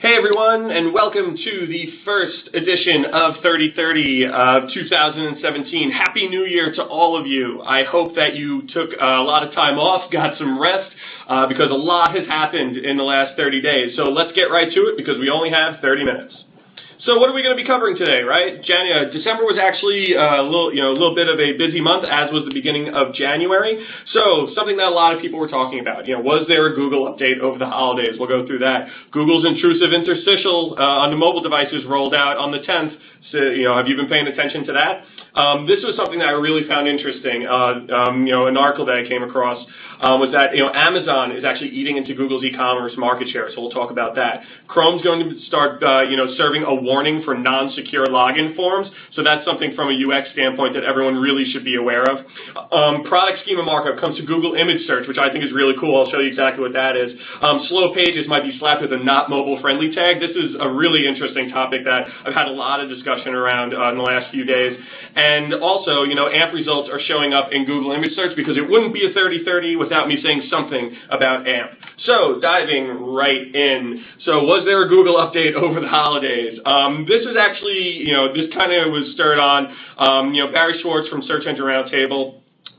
Hey everyone, and welcome to the first edition of 3030 of 2017. Happy New Year to all of you. I hope that you took a lot of time off, got some rest, because a lot has happened in the last 30 days. So let's get right to it because we only have 30 minutes. So what are we going to be covering today, right? December was actually a little bit of a busy month, as was the beginning of January. So something that a lot of people were talking about, was there a Google update over the holidays? We'll go through that. Google's intrusive interstitial on the mobile devices rolled out on the 10th. So, have you been paying attention to that? This was something that I really found interesting. An article that I came across was that Amazon is actually eating into Google's e-commerce market share. So we'll talk about that. Chrome's going to start serving a warning for non-secure login forms. So that's something from a UX standpoint that everyone really should be aware of. Product schema markup comes to Google image search, which I think is really cool. I'll show you exactly what that is. Slow pages might be slapped with a not mobile friendly tag. This is a really interesting topic that I've had a lot of discussion around in the last few days. And also, AMP results are showing up in Google image search because it wouldn't be a 3030 without me saying something about AMP. So, diving right in. So, was there a Google update over the holidays? This is actually, this kind of was stirred on, Barry Schwartz from Search Engine Roundtable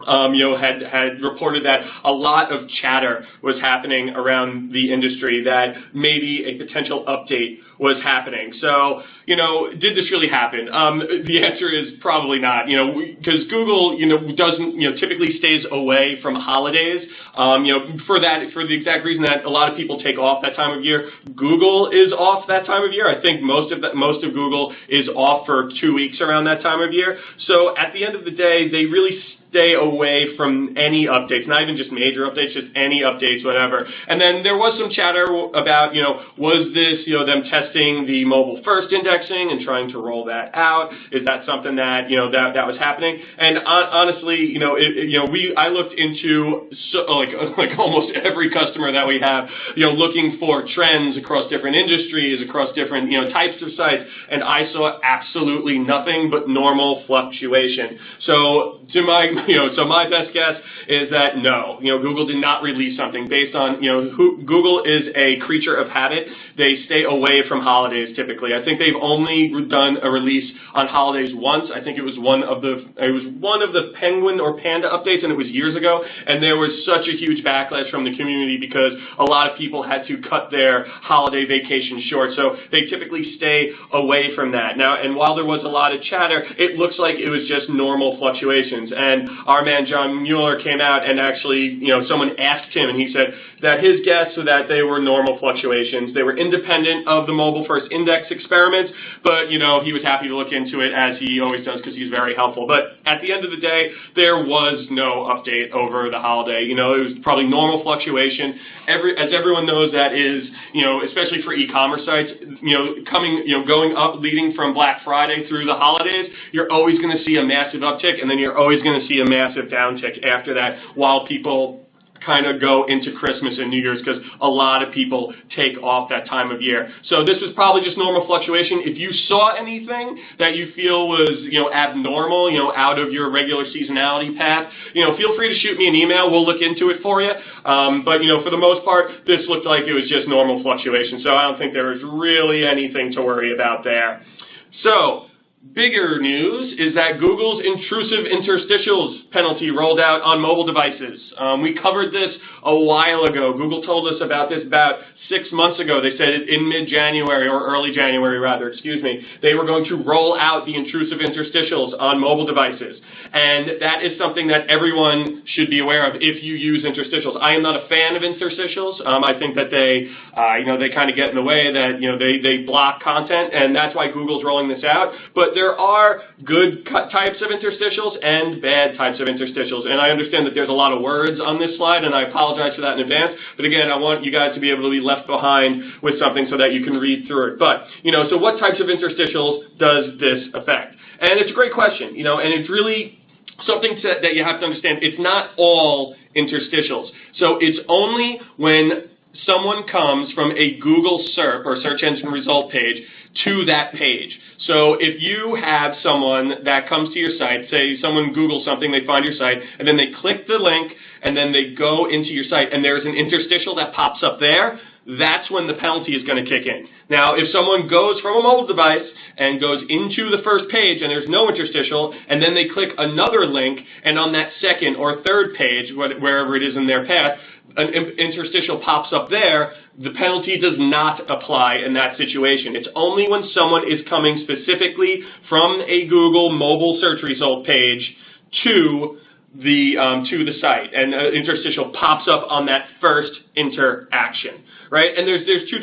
had reported that a lot of chatter was happening around the industry that maybe a potential update was happening. So, did this really happen? The answer is probably not, because Google, doesn't, typically stays away from holidays, for the exact reason that a lot of people take off that time of year. Google is off that time of year. I think most of Google is off for 2 weeks around that time of year. So at the end of the day, they really stay away from any updates, not even just major updates, just any updates, whatever. And then there was some chatter about, was this, them testing the mobile first indexing and trying to roll that out? Is that something that, that was happening? And honestly, I looked into like almost every customer that we have, looking for trends across different industries, across different, types of sites, and I saw absolutely nothing but normal fluctuation. So my best guess is that no, Google did not release something based on, Google is a creature of habit. They stay away from holidays typically. I think they've only done a release on holidays once. I think it was one of the Penguin or Panda updates, and it was years ago, and there was such a huge backlash from the community because a lot of people had to cut their holiday vacation short. So they typically stay away from that. Now, and while there was a lot of chatter, it looks like it was just normal fluctuations. And our man John Mueller came out and actually, someone asked him, and he said that his guess was that they were normal fluctuations. They were independent of the mobile first index experiments, but, he was happy to look into it as he always does because he's very helpful. But at the end of the day, there was no update over the holiday. It was probably normal fluctuation. As everyone knows, that is, especially for e-commerce sites, going up, leading from Black Friday through the holidays, you're always going to see a massive uptick, and then you're always going to see a massive downtick after that while people kind of go into Christmas and New Year's because a lot of people take off that time of year. So this was probably just normal fluctuation. If you saw anything that you feel was, abnormal, out of your regular seasonality path, feel free to shoot me an email. We'll look into it for you. But, for the most part, this looked like it was just normal fluctuation. So I don't think there was really anything to worry about there. So, bigger news is that Google's intrusive interstitials penalty rolled out on mobile devices. We covered this a while ago. Google told us about this about 6 months ago. They said in mid-January, or early January rather, they were going to roll out the intrusive interstitials on mobile devices. And that is something that everyone should be aware of if you use interstitials. I am not a fan of interstitials. I think that they kind of get in the way, that, they block content, and that's why Google's rolling this out. But there are good types of interstitials and bad types of interstitials, and I understand that there's a lot of words on this slide, and I apologize for that in advance, but again, I want you guys to be able to be left behind with something so that you can read through it. But, so what types of interstitials does this affect? And it's a great question, and it's really something that you have to understand. It's not all interstitials. So it's only when someone comes from a Google SERP, or search engine result page, to that page. So if you have someone that comes to your site, say someone Googles something, they find your site, and then they click the link, and then they go into your site, and there's an interstitial that pops up there, that's when the penalty is going to kick in. Now, if someone goes from a mobile device and goes into the first page and there's no interstitial, and then they click another link, and on that second or third page, wherever it is in their path, an interstitial pops up there, the penalty does not apply in that situation. It's only when someone is coming specifically from a Google mobile search result page to the site, and an interstitial pops up on that first interaction, right? And there's two,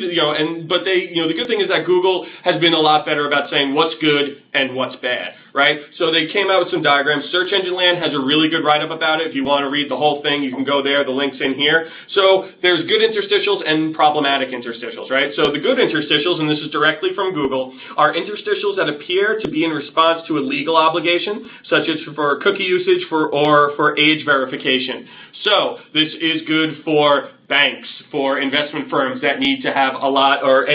but the good thing is that Google has been a lot better about saying what's good and what's bad, right? So they came out with some diagrams. Search Engine Land has a really good write-up about it. If you want to read the whole thing, you can go there. The link's in here. So there's good interstitials and problematic interstitials, right? So the good interstitials, and this is directly from Google, are interstitials that appear to be in response to a legal obligation, such as for cookie usage or for age verification. So this is good for banks, for investment firms that need to have a lot, or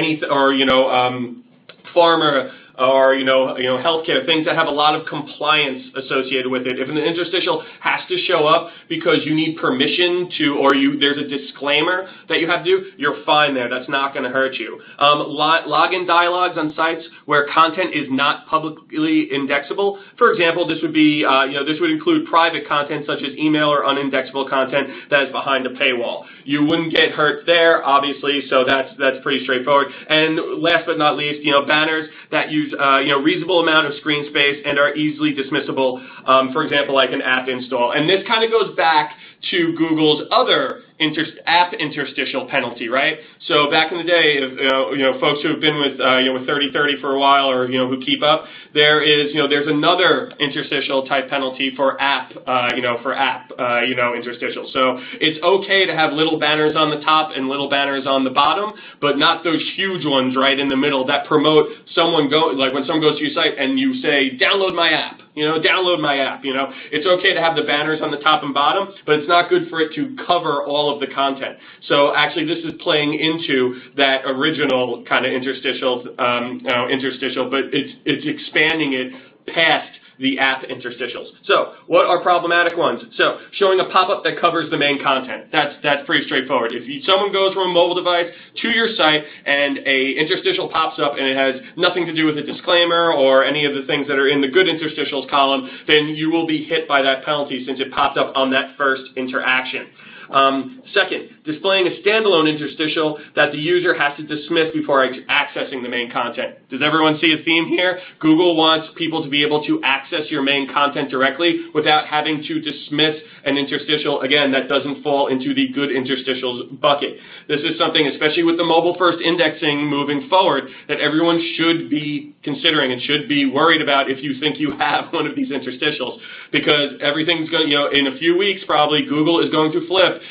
pharma, or healthcare, things that have a lot of compliance associated with it. If an interstitial has to show up because you need permission to, or there's a disclaimer that you have to do, you're fine there. That's not going to hurt you. Login dialogues on sites where content is not publicly indexable. For example, this would be, this would include private content such as email or unindexable content that is behind a paywall. You wouldn't get hurt there, obviously, so that's pretty straightforward. And last but not least, banners that use reasonable amount of screen space and are easily dismissible, for example, like an app install. And this kind of goes back to Google's other app interstitial penalty, right? So back in the day, folks who have been with 3030 for a while, or who keep up, there's another interstitial type penalty for app interstitial. So it's okay to have little banners on the top and little banners on the bottom, but not those huge ones right in the middle that promote someone when someone goes to your site and you say, download my app. Download my app. It's okay to have the banners on the top and bottom, but it's not good for it to cover all of the content. So actually, this is playing into that original kind of interstitial, but it's expanding it past the app interstitials. So what are problematic ones? So showing a pop-up that covers the main content. That's pretty straightforward. If someone goes from a mobile device to your site and a interstitial pops up and it has nothing to do with a disclaimer or any of the things that are in the good interstitials column, then you will be hit by that penalty since it popped up on that first interaction. Second, displaying a standalone interstitial that the user has to dismiss before accessing the main content. Does everyone see a theme here? Google wants people to be able to access your main content directly without having to dismiss an interstitial, again, that doesn't fall into the good interstitials bucket. This is something, especially with the mobile-first indexing moving forward, that everyone should be considering and should be worried about if you think you have one of these interstitials, because everything's going, in a few weeks probably, Google is going to flip,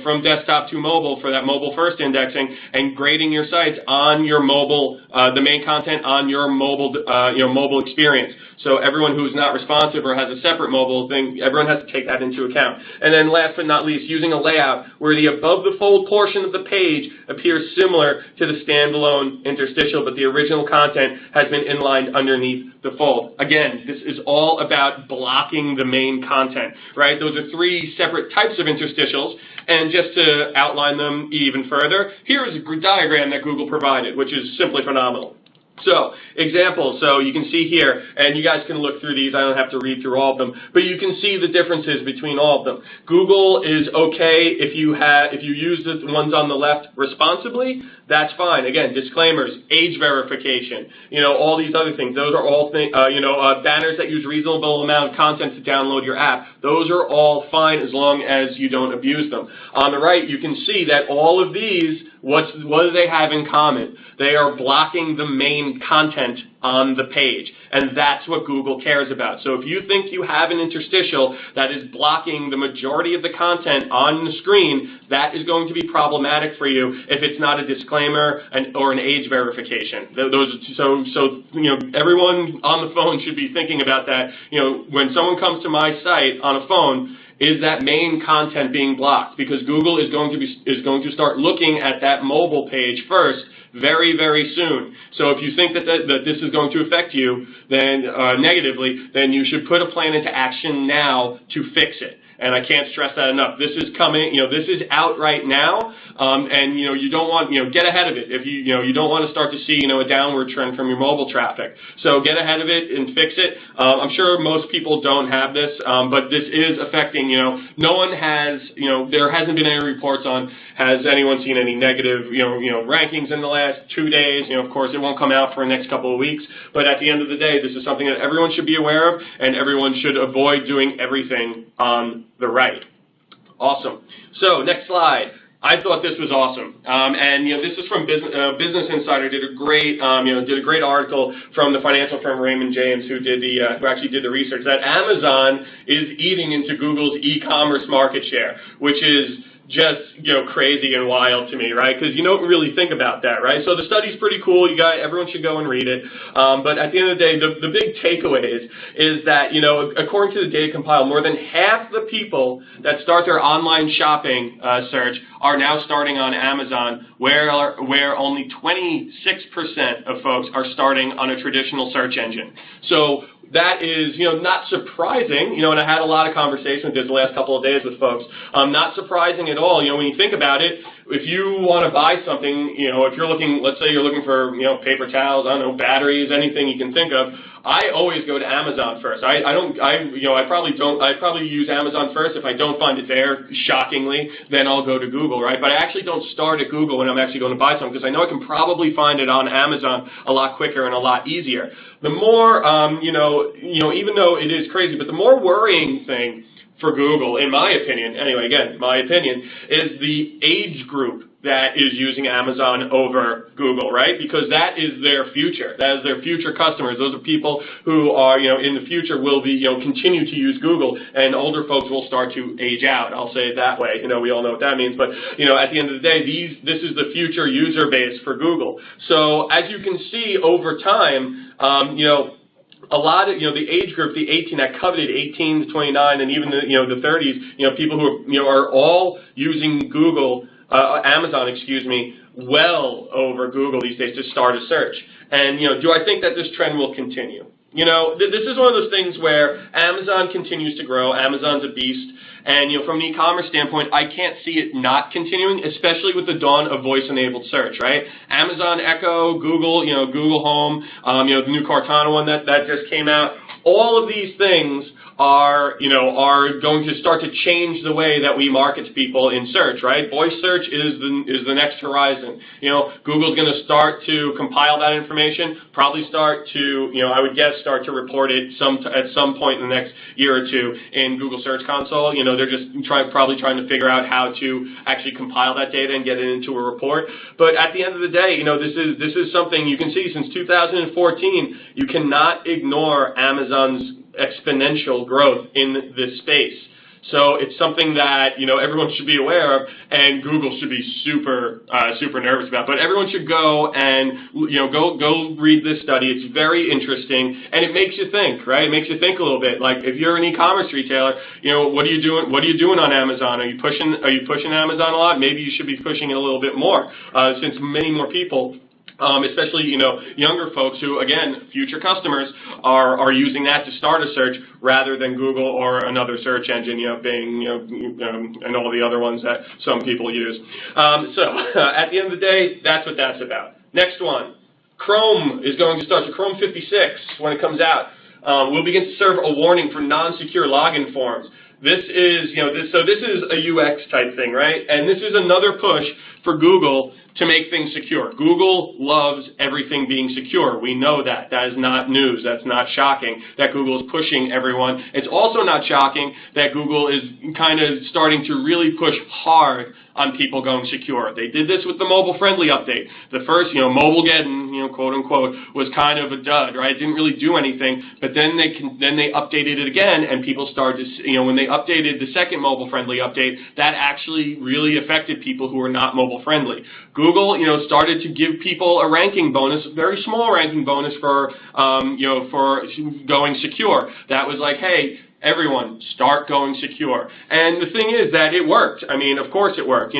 from desktop to mobile for that mobile-first indexing and grading your sites on your mobile, the main content on your mobile, mobile experience. So everyone who's not responsive or has a separate mobile thing, everyone has to take that into account. And then last but not least, using a layout where the above-the-fold portion of the page appears similar to the standalone interstitial, but the original content has been inlined underneath the fold. Again, this is all about blocking the main content, right? Those are three separate types of interstitials, and just to outline them even further, here is a diagram that Google provided, which is simply phenomenal. So, examples, so you can see here, and you guys can look through these, I don't have to read through all of them, but you can see the differences between all of them. Google is okay if you use the ones on the left responsibly, that's fine. Again, disclaimers, age verification, all these other things, those are all things, banners that use reasonable amount of content to download your app, those are all fine as long as you don't abuse them. On the right, you can see that all of these, what do they have in common? They are blocking the main content on the page, and that's what Google cares about. So if you think you have an interstitial that is blocking the majority of the content on the screen, that is going to be problematic for you if it's not a disclaimer or an age verification. So everyone on the phone should be thinking about that. When someone comes to my site on a phone, is that main content being blocked? Because Google is going to start looking at that mobile page first very, very soon. So if you think that this is going to affect you then negatively, then you should put a plan into action now to fix it. And I can't stress that enough. This is coming, this is out right now, and you don't want, get ahead of it. If you don't want to start to see, a downward trend from your mobile traffic. So get ahead of it and fix it. I'm sure most people don't have this, but this is affecting, no one has, there hasn't been any reports on, has anyone seen any negative, rankings in the last 2 days. Of course, it won't come out for the next couple of weeks, but at the end of the day, this is something that everyone should be aware of, and everyone should avoid doing everything on the right. Awesome. So next slide. I thought this was awesome, and this is from Business Insider. Did a great, did a great article from the financial firm Raymond James, who actually did the research that Amazon is eating into Google's e-commerce market share, which is just crazy and wild to me, right? Because you don't really think about that, right? So the study's pretty cool. Everyone should go and read it. But at the end of the day, the big takeaways is that according to the data compiled, more than half the people that start their online shopping search are now starting on Amazon, where only 26% of folks are starting on a traditional search engine. So that is, not surprising, and I had a lot of conversation with this the last couple of days with folks. Not surprising at all. When you think about it, if you want to buy something, if you're looking, let's say you're looking for, paper towels, I don't know, batteries, anything you can think of, I always go to Amazon first. I probably use Amazon first. If I don't find it there, shockingly, then I'll go to Google, right? But I actually don't start at Google when I'm actually going to buy something, because I know I can probably find it on Amazon a lot quicker and a lot easier. The more, even though it is crazy, but the more worrying thing for Google, in my opinion, anyway, again, my opinion, is the age group that is using Amazon over Google, right? Because that is their future. That is their future customers. Those are people who are, in the future will be, continue to use Google, and older folks will start to age out. I'll say it that way. We all know what that means. But, at the end of the day, this is the future user base for Google. So as you can see over time, a lot of, the age group, the 18, that coveted 18 to 29, and even the 30s, people who are all using Amazon, well over Google these days to start a search. And, do I think that this trend will continue? This is one of those things where Amazon continues to grow. Amazon's a beast. And, from an e-commerce standpoint, I can't see it not continuing, especially with the dawn of voice-enabled search, right? Amazon Echo, Google, Google Home, the new Cortana one that just came out. All of these things are going to start to change the way that we market to people in search, right? Voice search is the next horizon. Google's going to start to compile that information, probably start to, I would guess, start to report it at some point in the next year or two in Google Search Console. They're just probably trying to figure out how to actually compile that data and get it into a report. But at the end of the day, this is something you can see since 2014. You cannot ignore Amazon's exponential growth in this space. So it's something that, everyone should be aware of, and Google should be super nervous about. But everyone should go and, go read this study. It's very interesting, and it makes you think, right? It makes you think a little bit. Like, if you're an e-commerce retailer, what are you doing? What are you doing on Amazon? Are you pushing Amazon a lot? Maybe you should be pushing it a little bit more, since many more people, especially, younger folks who, again, future customers, are using that to start a search rather than Google or another search engine, Bing, and all the other ones that some people use. At the end of the day, that's what that's about. Next one, Chrome is going to start. So Chrome 56, when it comes out, will begin to serve a warning for non-secure login forms. This is, this is a UX type thing, right? And this is another push for Google to make things secure. Google loves everything being secure. We know that. That is not news. That's not shocking that Google is pushing everyone. It's also not shocking that Google is kind of starting to really push hard on people going secure. They did this with the mobile-friendly update. The first, Mobilegeddon, quote-unquote, was kind of a dud, right? It didn't really do anything, but then they updated it again, and people started to, when they updated the second mobile-friendly update, that actually really affected people who were not mobile-friendly. Google, started to give people a ranking bonus, a very small ranking bonus for going secure. That was like, hey, everyone, start going secure. And the thing is that it worked. I mean, of course it worked,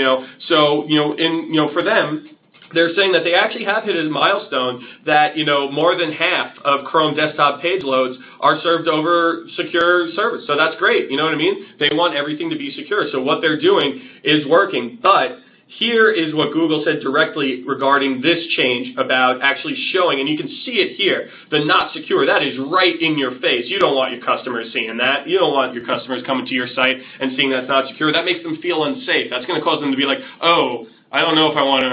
So, for them, they're saying that they actually have hit a milestone that, more than half of Chrome desktop page loads are served over secure service. So that's great. You know what I mean? They want everything to be secure. So what they're doing is working. But here is what Google said directly regarding this change about actually showing, and you can see it here, the not secure. That is right in your face. You don't want your customers seeing that. You don't want your customers coming to your site and seeing that's not secure. That makes them feel unsafe. That's going to cause them to be like, oh, I don't know if I want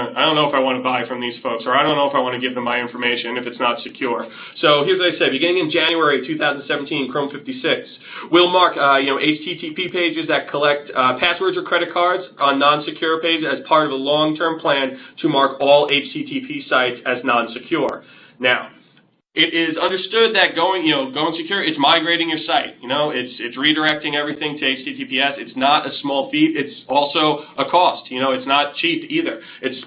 to buy from these folks, or I don't know if I want to give them my information if it's not secure. So here's what I say. Beginning in January 2017, Chrome 56 will mark, HTTP pages that collect passwords or credit cards on non-secure pages as part of a long-term plan to mark all HTTP sites as non-secure. Now, it is understood that going secure, it's migrating your site. It's redirecting everything to HTTPS. It's not a small fee. It's also a cost. It's not cheap either.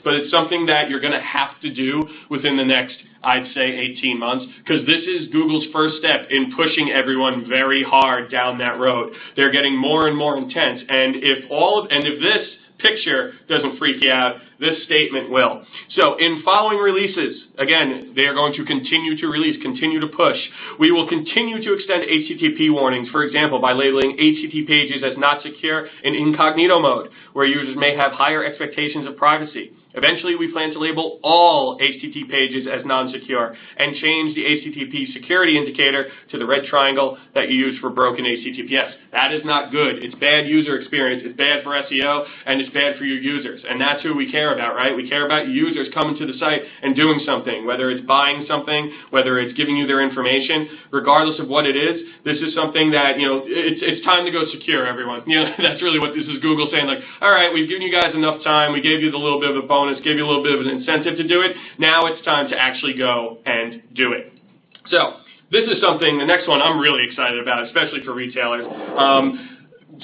But it's something that you're going to have to do within the next, I'd say, 18 months, because this is Google's first step in pushing everyone very hard down that road. They're getting more and more intense, and if this picture doesn't freak you out, this statement will. So in following releases, again, they are going to continue to release, continue to push. We will continue to extend HTTP warnings, for example, by labeling HTTP pages as not secure in incognito mode, where users may have higher expectations of privacy. Eventually, we plan to label all HTTP pages as non-secure and change the HTTP security indicator to the red triangle that you use for broken HTTPS. That is not good. It's bad user experience. It's bad for SEO, and it's bad for your users. And that's who we care about, right? We care about users coming to the site and doing something, whether it's buying something, whether it's giving you their information, regardless of what it is. This is something that, it's time to go secure, everyone. That's really what this is Google saying, like, all right, we've given you guys enough time. We gave you the little bit of a bonus, gave you a little bit of an incentive to do it. Now it's time to actually go and do it. So this is something, the next one I'm really excited about, especially for retailers.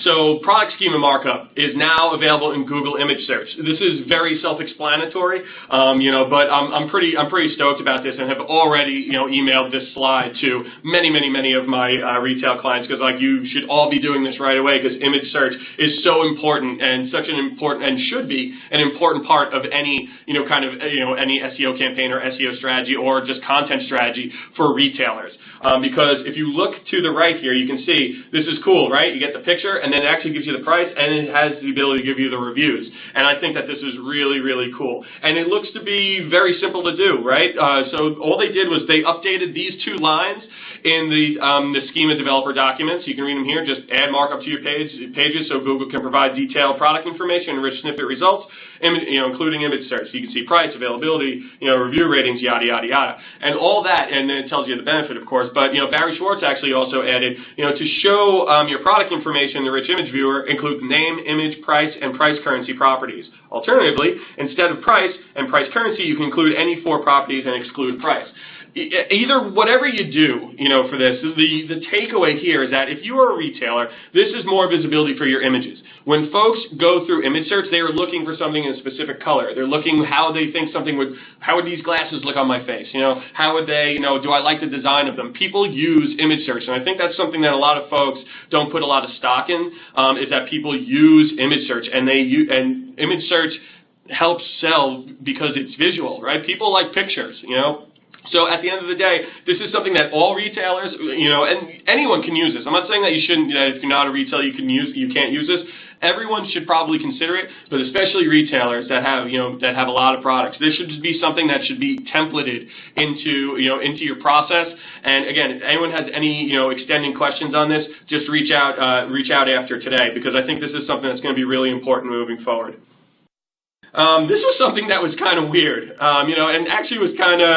So product schema markup is now available in Google image search. This is very self-explanatory, but I'm pretty stoked about this and have already, emailed this slide to many of my retail clients, because you should all be doing this right away, because image search is so important and such an important, and should be an important part of any, any SEO campaign or SEO strategy or just content strategy for retailers. Because if you look to the right here, you can see this is cool, right? You get the picture, and then it actually gives you the price, and it has the ability to give you the reviews. And I think that this is really cool. And it looks to be very simple to do, right? So all they did was they updated these two lines in the Schema developer documents. You can read them here. Just add markup to your pages so Google can provide detailed product information and rich snippet results, including image search. So you can see price, availability, review ratings, yada, yada, yada. And all that, and then it tells you the benefit, of course. But, Barry Schwartz actually also added, to show your product information, the rich image viewer includes name, image, price, and price currency properties. Alternatively, instead of price and price currency, you can include any four properties and exclude price. Either, whatever you do, for this, the takeaway here is that if you are a retailer, this is more visibility for your images. When folks go through image search, they are looking for something in a specific color. They're looking how they think something how would these glasses look on my face? How would they, do I like the design of them? People use image search, and I think that's something that a lot of folks don't put a lot of stock in, is that people use image search, and image search helps sell because it's visual, right? People like pictures, So at the end of the day, this is something that all retailers, and anyone can use this. I'm not saying that you shouldn't, that if you're not a retailer, you can't use this. Everyone should probably consider it, but especially retailers that have, that have a lot of products. This should just be something that should be templated into, into your process. And again, if anyone has any, extending questions on this, just reach out after today, because I think this is something that's going to be really important moving forward. This was something that was kind of weird, and actually was kind of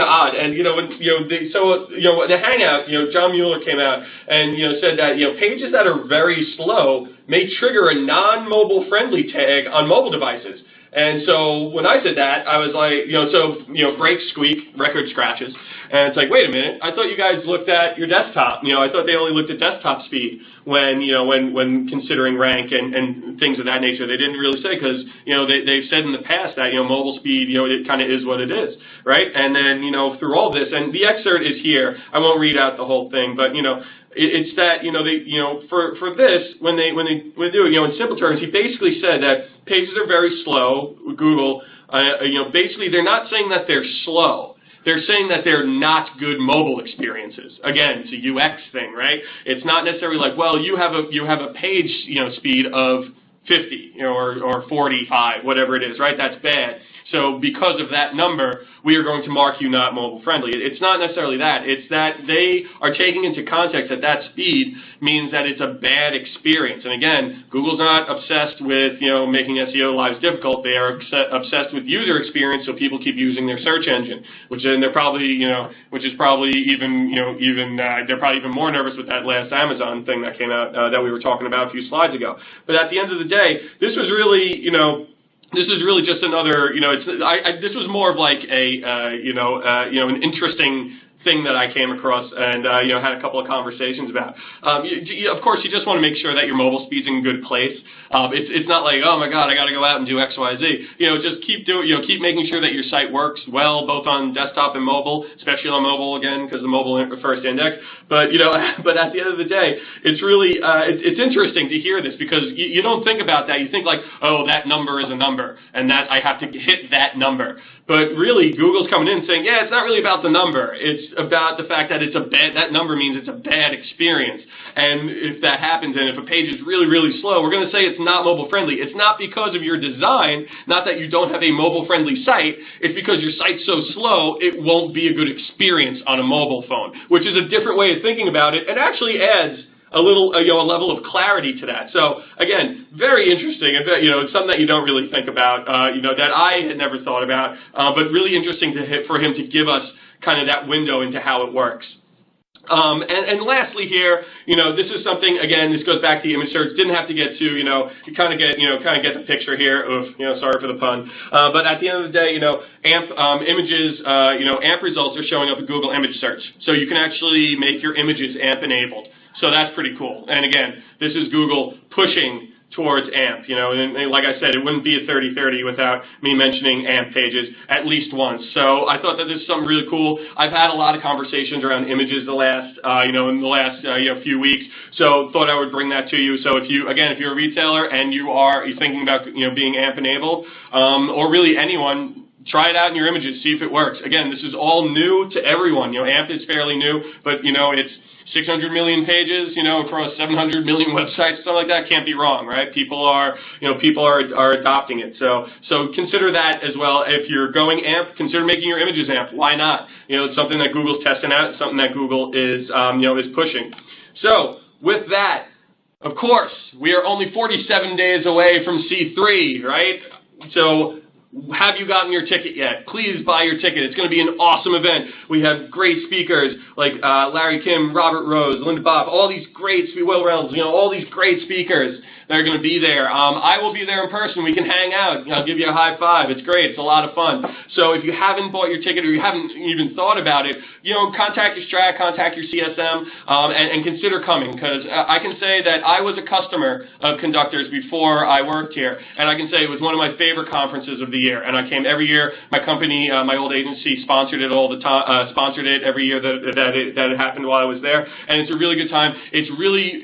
odd. And the Hangout, John Mueller came out and said that pages that are very slow may trigger a non-mobile friendly tag on mobile devices. And so when I said that, I was like, brakes squeak, record scratches. And it's like, wait a minute, I thought you guys looked at your desktop. I thought they only looked at desktop speed when considering rank and things of that nature. They didn't really say, because, they've said in the past that, mobile speed, it kind of is what it is, right? And then, through all this, and the excerpt is here. I won't read out the whole thing, but, it's that, for this, when they do it, in simple terms, he basically said that pages are very slow with Google. Basically they're not saying that they're slow. They're saying that they're not good mobile experiences. Again, it's a UX thing, right? It's not necessarily like, well, you have a page, speed of 50, or 45, whatever it is, right? That's bad. So because of that number, we are going to mark you not mobile friendly. It's not necessarily that. It's that they are taking into context that that speed means that it's a bad experience. And again, Google's not obsessed with, making SEO lives difficult. They are obsessed with user experience, so people keep using their search engine, which then they're probably, they're probably even more nervous with that last Amazon thing that came out that we were talking about a few slides ago. But at the end of the day, this was really, this is really just another, this was more of like an interesting thing that I came across and, had a couple of conversations about. Of course, you just want to make sure that your mobile speed's in a good place. It's not like, oh my God, I got to go out and do X, Y, Z. Just keep keep making sure that your site works well, both on desktop and mobile, especially on mobile again, because the mobile first index. But, but at the end of the day, it's really, it's interesting to hear this because you don't think about that. You think like, oh, that number is a number and that I have to hit that number. But really, Google's coming in saying, yeah, it's not really about the number. It's about the fact that that number means it's a bad experience. And if that happens, and if a page is really, really slow, we're going to say it's not mobile friendly. It's not because of your design, not that you don't have a mobile friendly site. It's because your site's so slow, it won't be a good experience on a mobile phone, which is a different way of thinking about it and actually adds a little, a level of clarity to that. So again, very interesting. It's something that you don't really think about, that I had never thought about, but really interesting for him to give us kind of that window into how it works. And lastly here, this is something, again, this goes back to the image search, didn't have to get to, you kind of get the picture here of, sorry for the pun. But at the end of the day, AMP images, AMP results are showing up in Google image search. So you can actually make your images AMP enabled. So that's pretty cool. And again, this is Google pushing towards AMP, and like I said, it wouldn't be a 30-30 without me mentioning AMP pages at least once. So I thought that this is something really cool. I've had a lot of conversations around images in the last few weeks, so thought I would bring that to you. So if you're a retailer and you're thinking about, being AMP enabled, or really anyone, try it out in your images, see if it works. Again, this is all new to everyone. AMP is fairly new, but, it's 600 million pages, across 700 million websites, something like that. Can't be wrong, right? People are adopting it. So consider that as well. If you're going AMP, consider making your images AMP. Why not? It's something that Google's testing out. It's something that Google is, is pushing. So with that, of course, we are only 47 days away from C3, right? So have you gotten your ticket yet? Please buy your ticket. It's going to be an awesome event. We have great speakers like Larry Kim, Robert Rose, Linda Bob, all these great, Will Reynolds, all these great speakers that are going to be there. I will be there in person. We can hang out. I'll give you a high five. It's great. It's a lot of fun. So if you haven't bought your ticket or you haven't even thought about it, contact your Strat, contact your CSM, and consider coming, because I can say that I was a customer of Conductor's before I worked here, and I can say it was one of my favorite conferences of the year, and I came every year. My company, my old agency, sponsored it all the time, sponsored it every year that it happened while I was there, and it's a really good time. It's really,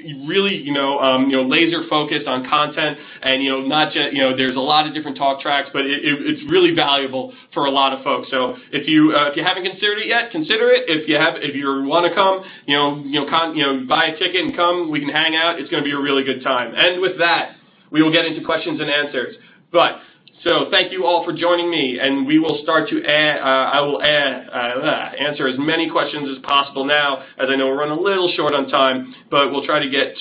laser focused on content, and not just there's a lot of different talk tracks, but it's really valuable for a lot of folks. So if you haven't considered it yet, consider it. If you want to come, buy a ticket and come. We can hang out. It's going to be a really good time. And with that, we will get into questions and answers. So thank you all for joining me, and we will start to answer as many questions as possible now, as I know we're running a little short on time, but we'll try to get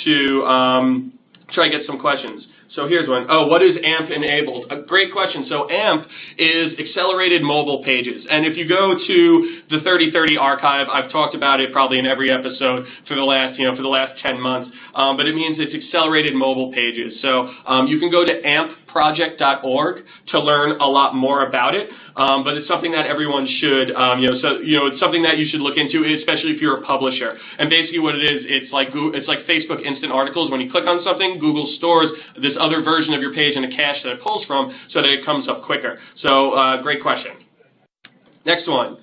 some questions. So here's one. Oh, what is AMP enabled? A great question. So AMP is accelerated mobile pages. And if you go to the 3030 archive, I've talked about it probably in every episode for the last 10 months. But it means it's accelerated mobile pages. So you can go to ampproject.org to learn a lot more about it. But it's something that everyone should, it's something that you should look into, especially if you're a publisher. And basically what it is, it's like Facebook Instant Articles. When you click on something, Google stores this other version of your page in a cache that it pulls from so that it comes up quicker. So great question. Next one.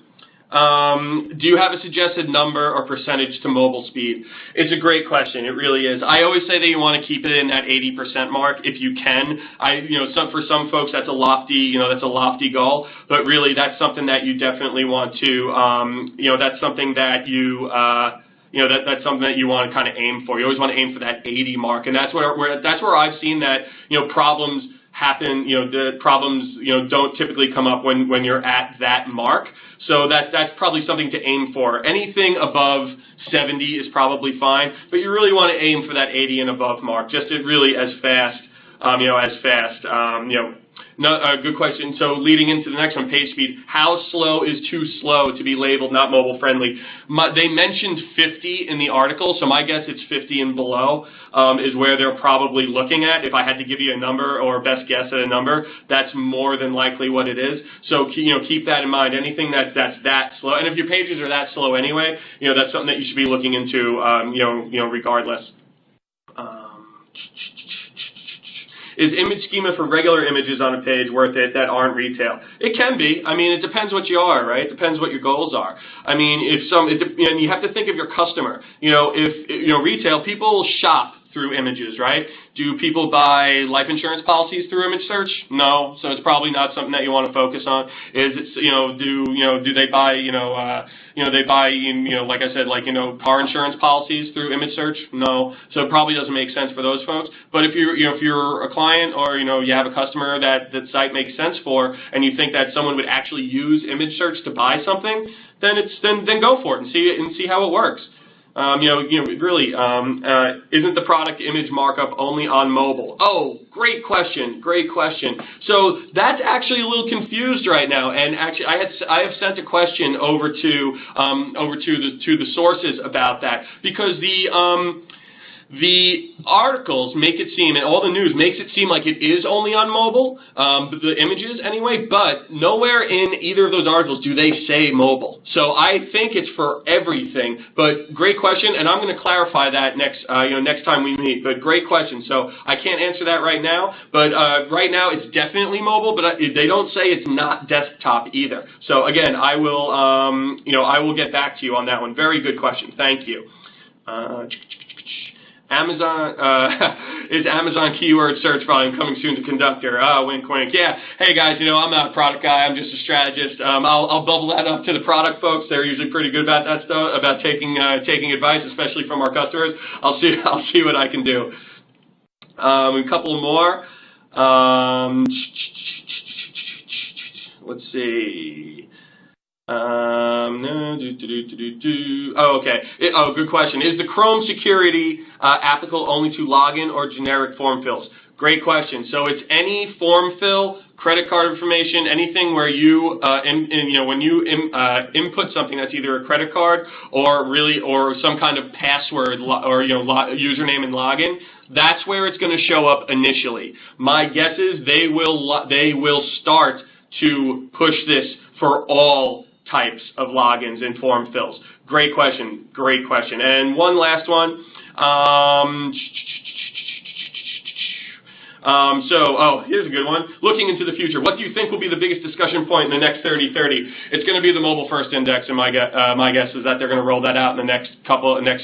Do you have a suggested number or percentage to mobile speed? It's a great question. It really is. I always say that you want to keep it in that 80% mark if you can. For some folks that's a lofty, that's a lofty goal, but really that's something that you definitely want to, that's something that you, that's something that you want to kind of aim for. You always want to aim for that 80 mark, and that's where I've seen that, problems happen, the problems, don't typically come up when you're at that mark. So that's probably something to aim for. Anything above 70 is probably fine, but you really want to aim for that 80 and above mark, just really as fast, good question. So leading into the next one, page speed. How slow is too slow to be labeled not mobile friendly? They mentioned 50 in the article, so my guess it's 50 and below is where they're probably looking at. If I had to give you a number or best guess at a number, that's more than likely what it is. So keep that in mind. Anything that's that slow, and if your pages are that slow anyway, that's something that you should be looking into, regardless. Is image schema for regular images on a page worth it that aren't retail? It can be. I mean, it depends what you are, right? It depends what your goals are. I mean, and you have to think of your customer. If retail, people shop through images, right? Do people buy life insurance policies through image search? No, so it's probably not something that you want to focus on. Is it, do they buy, like I said, car insurance policies through image search? No, so it probably doesn't make sense for those folks. But if you're a client or, you have a customer that site makes sense for, and you think that someone would actually use image search to buy something, then go for it and see how it works. Really, isn't the product image markup only on mobile? Oh, great question, great question. So that's actually a little confused right now, and actually I have sent a question over to the sources about that, because the articles make it seem, and all the news makes it seem like it is only on mobile, the images anyway, but nowhere in either of those articles do they say mobile. So I think it's for everything, but great question, and I'm going to clarify that next time we meet, but great question. So I can't answer that right now, but right now it's definitely mobile, but they don't say it's not desktop either. So again, I will get back to you on that one. Very good question. Thank you. Amazon, is Amazon keyword search volume coming soon to Conductor? Wink, wink. Yeah. Hey guys, I'm not a product guy. I'm just a strategist. I'll bubble that up to the product folks. They're usually pretty good about that stuff, about taking advice, especially from our customers. I'll see what I can do. A couple more. Let's see. Oh, okay. Good question. Is the Chrome security applicable only to login or generic form fills? Great question. So it's any form fill, credit card information, anything where you, when you input something that's either a credit card or some kind of password or username and login. That's where it's going to show up initially. My guess is they will start to push this for all types of logins and form fills. Great question. Great question. And one last one. Here's a good one. Looking into the future, what do you think will be the biggest discussion point in the next 30-30? It's going to be the mobile first index, and my guess is that they're going to roll that out in the next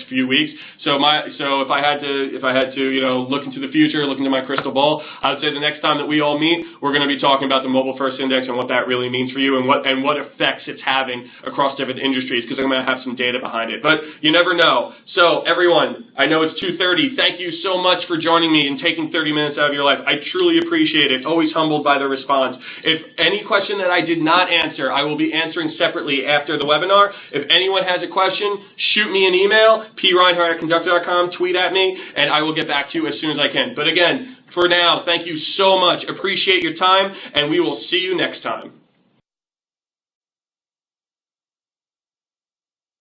few weeks. So if I had to look into the future, look into my crystal ball, I would say the next time that we all meet, we're going to be talking about the mobile first index and what that really means for you and what effects it's having across different industries, because I'm going to have some data behind it. But you never know. So everyone, I know it's 2:30. Thank you so much for joining me and taking 30 minutes out of your life. I truly appreciate it. Always humbled by the response. If any question that I did not answer, I will be answering separately after the webinar. If anyone has a question, shoot me an email, preinhart@conductor.com, tweet at me, and I will get back to you as soon as I can. But again, for now, thank you so much. Appreciate your time, and we will see you next time.